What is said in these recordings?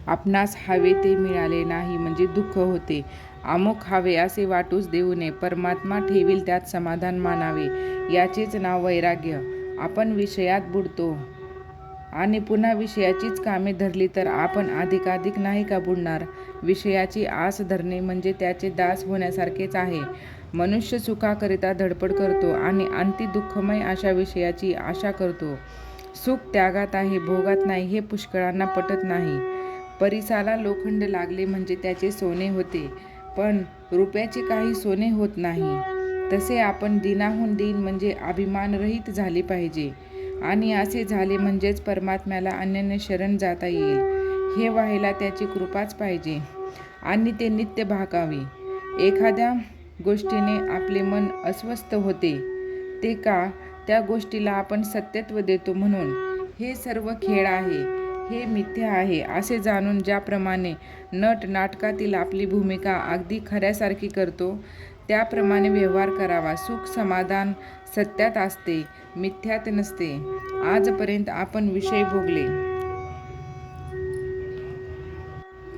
आपणास हवे ते मिळाले नाही म्हणजे दुःख होते. अमुक हवे असे वाटूच देऊ नये. परमात्मा ठेवील त्यात समाधान मानावे. याचेच नाव वैराग्य. आपण विषयात बुडतो आणि पुन्हा विषयाचीच कामे धरली तर आपण अधिकाधिक नाही का बुडणार? विषयाची आस धरणे म्हणजे त्याचे दास होण्यासारखेच आहे. मनुष्य सुखाकरिता धडपड करतो आणि अंती दुःखमय अशा विषयाची आशा करतो. सुख त्यागात आहे, भोगात नाही हे पुष्कळांना पटत नाही. परिसाला लोखंड लागले म्हणजे त्याचे सोने होते, पण रुपयाचे काही सोने होत नाही. तसे आपण दीनाहून दीन म्हणजे अभिमानरहित झाले पाहिजे आणि असे झाले म्हणजेच परमात्म्याला अनन्य शरण जाता येईल. हे व्हायला त्याची कृपाच पाहिजे आणि ते नित्य भाकावे. एखाद्या गोष्टीने आपले मन अस्वस्थ होते ते का? त्या गोष्टीला आपण सत्यत्व देतो म्हणून. हे सर्व खेळ आहे, हे मिथ्या आहे असे जाणून ज्याप्रमाणे नट नाटकातील आपली भूमिका अगदी खऱ्यासारखी करतो त्याप्रमाणे व्यवहार करावा. सुख समाधान सत्यात असते, मिथ्यात नसते. आजपर्यंत आपण विषय भोगले,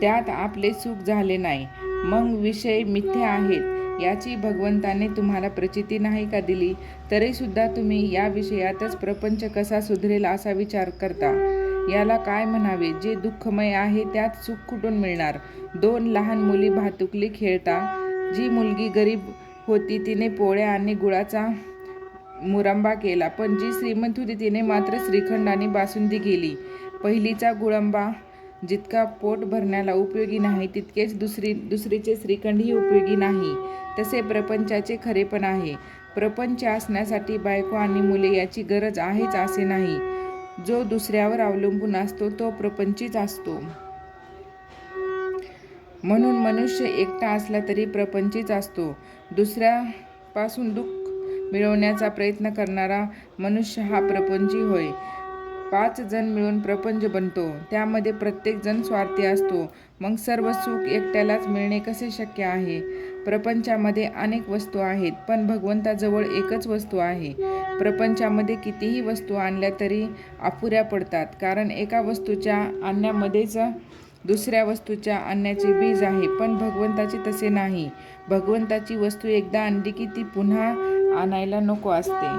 त्यात आपले सुख झाले नाही, मग विषय मिथ्या आहेत याची भगवंताने तुम्हाला प्रचिती नाही का दिली? तरी सुद्धा तुम्ही या विषयातच प्रपंच कसा सुधरेल असा विचार करता. याला काय म्हणावे? जे दुःखमय आहे त्यात सुख कुठून मिळणार? 2 लहान मुली भातुकली खेळता. जी मुलगी गरीब होती तिने पोळ्या आणि गुळाचा मुरंबा केला, पण जी श्रीमंत होती तिने मात्र श्रीखंड आणि बासुंदी केली. पहिलीचा गुळंबा जितका पोट भरण्याला उपयोगी नाही तितकेच दुसरीचे श्रीखंडही उपयोगी नाही. तसे प्रपंचाचे खरेपण आहे. प्रपंच असण्यासाठी बायको आणि मुले याची गरज आहेच असे नाही. जो दुसऱ्यावर अवलंबून असतो तो प्रपंचीच असतो. म्हणून मनुष्य एकटा असला तरी प्रपंचीच असतो. दुसऱ्यापासून दुःख मिळवण्याचा प्रयत्न करणारा मनुष्य हा प्रपंची होय. 5 जण मिळून प्रपंच बनतो, त्यामध्ये प्रत्येक जण स्वार्थी असतो. मग सर्व सुख एकट्यालाच मिळणे कसे शक्य आहे? प्रपंचामध्ये अनेक वस्तू आहेत, पण भगवंताजवळ एकच वस्तू आहे. प्रपंचामध्ये कितीही वस्तू आणल्या तरी अपुऱ्या पडतात, कारण एका वस्तूच्या आणण्यामध्येच दुसऱ्या वस्तूच्या आणण्याचे बीज आहे. पण भगवंताचे तसे नाही. भगवंताची वस्तू एकदा आणली की ती पुन्हा आणायला नको असते.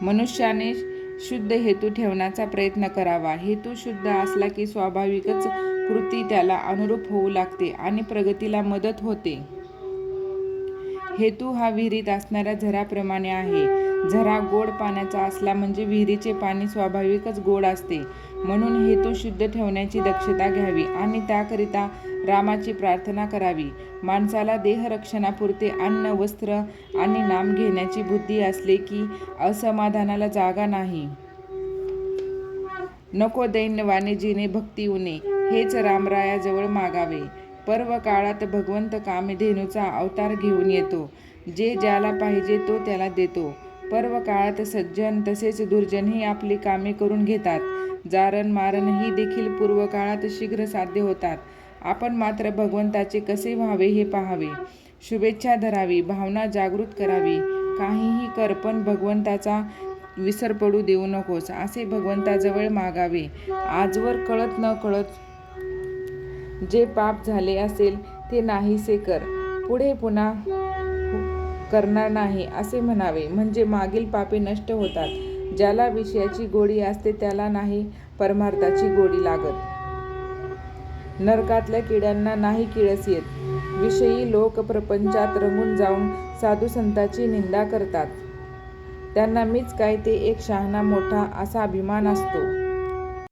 मनुष्याने शुद्ध हेतू ठेवण्याचा प्रयत्न करावा. हेतू शुद्ध असला की स्वाभाविकच कृती त्याला अनुरूप होऊ लागते आणि प्रगतीला मदत होते. हेतू हा विहिरीत असणाऱ्या झऱ्याप्रमाणे आहे. झरा गोड पाण्याचा असला म्हणजे विहिरीचे पाणी स्वाभाविकच गोड असते. म्हणून हेतू शुद्ध ठेवण्याची दक्षता घ्यावी आणि त्याकरिता रामाची प्रार्थना करावी. माणसाला देहरक्षणापुरते अन्न, वस्त्र आणि नाम घेण्याची बुद्धी असले की असमाधानाला जागा नाही. नको दैन्यवाने जिने भक्ती उणे, हेच रामरायाजवळ मागावे. पर्व काळात भगवंत कामधेनूचा अवतार घेऊन येतो. जे ज्याला पाहिजे तो त्याला देतो. पर्व काळात सज्जन तसेच दुर्जनही आपली कामे करून घेतात. जारण मारण ही देखील पूर्व काळात शीघ्र साध्य होतात. आपण मात्र भगवंताचे कसे व्हावे हे पाहावे. शुभेच्छा धरावी, भावना जागृत करावी. काहीही कर, पण भगवंताचा विसर पडू देऊ नकोस असे भगवंताजवळ मागावे. आजवर कळत न कळत जे पाप झाले असेल ते नाहीसे कर, पुढे पुन्हा करणार नाही असे म्हणावे. म्हणजे मागील पापे नष्ट होतात. ज्याला विषयाची गोडी असते त्याला नाही परमार्थाची गोडी लागत. नरकातल्या किड्यांना नाही किळस येत. विषयी लोक प्रपंचात रंगून जाऊन साधू संतांची निंदा करतात. त्यांना मीच काय ते एक शहाणा मोठा असा अभिमान असतो.